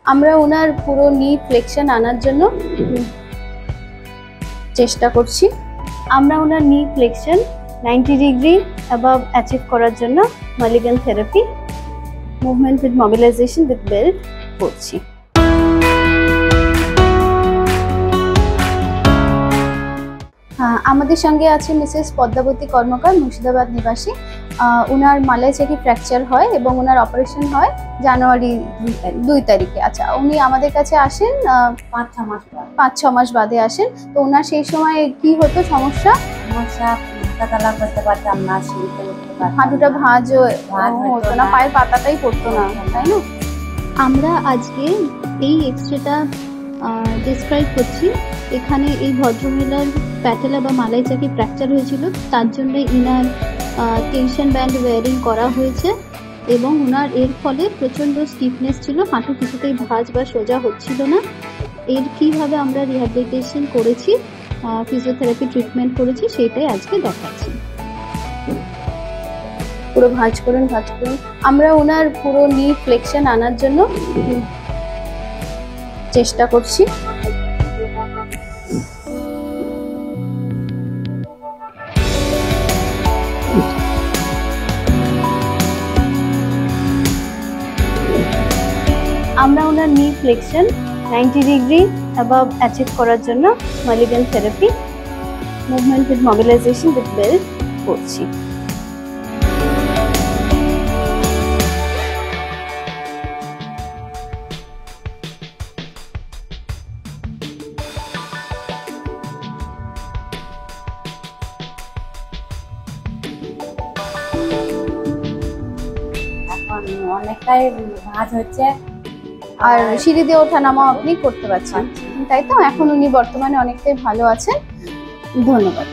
আমরা ওনার পুরো নি ফ্লেকশন আনার জন্য চেষ্টা করছি। আমরা ওনার নি ফ্লেকশন 90 ডিগ্রি অ্যাবাভ অ্যাচিভ করার জন্য Mulligan therapy movement with mobilisation with belt করছি। আমাদের সঙ্গে আছে মিসেস পদ্মাবতী কর্মকার, মুর্শিদাবাদ নিবাসী। ওনার মালাইচাকি ফ্র্যাকচার হয় এবং ওনার অপারেশন হয় জানুয়ারি 2 তারিখে। আচ্ছা, উনি আমাদের কাছে আসেন 5-6 মাস বাদে আসেন। তো ওনার সেই সময় কি হতো সমস্যা? করতে পারতাম না, হাঁটুটা ভাঁজ হতো না, পায়ের পাতাটাই পড়তো না, তাই না? আমরা আজকে এই এক্সরেটা ডিসক্রাইব করছি। এখানে এই ভদ্রমহিলার প্যাটেলা বা মালাইচাকি ফ্র্যাকচার হয়েছিল, তার জন্য ইনার টেনশন ব্যান্ড ওয়্যারিং করা হয়েছে এবং ওনার এর ফলে প্রচণ্ড স্টিফনেস ছিল, হাঁটু কিছুতেই ভাঁজ বা সোজা হচ্ছিল না। এর কীভাবে আমরা রিহ্যাবিলিটেশন করেছি, ফিজিওথেরাপি ট্রিটমেন্ট করেছি, সেইটাই আজকে দেখাচ্ছি। পুরো ভাঁজ করুন। আমরা ওনার পুরো নি ফ্লেকশন আনার জন্য চেষ্টা করছি। আমরা ওনার নি ফ্লেকশন 90 ডিগ্রি অ্যাবাভ অ্যাচিভ করার জন্য Mulligan therapy movement with mobilisation with belt করছি। এখন অনেকটাই ভাঁজ হচ্ছে আর সিঁড়ি দিয়ে ওঠা নামা আপনি করতে পারছেন, তাই তো? এখন উনি বর্তমানে অনেকটাই ভালো আছেন। ধন্যবাদ।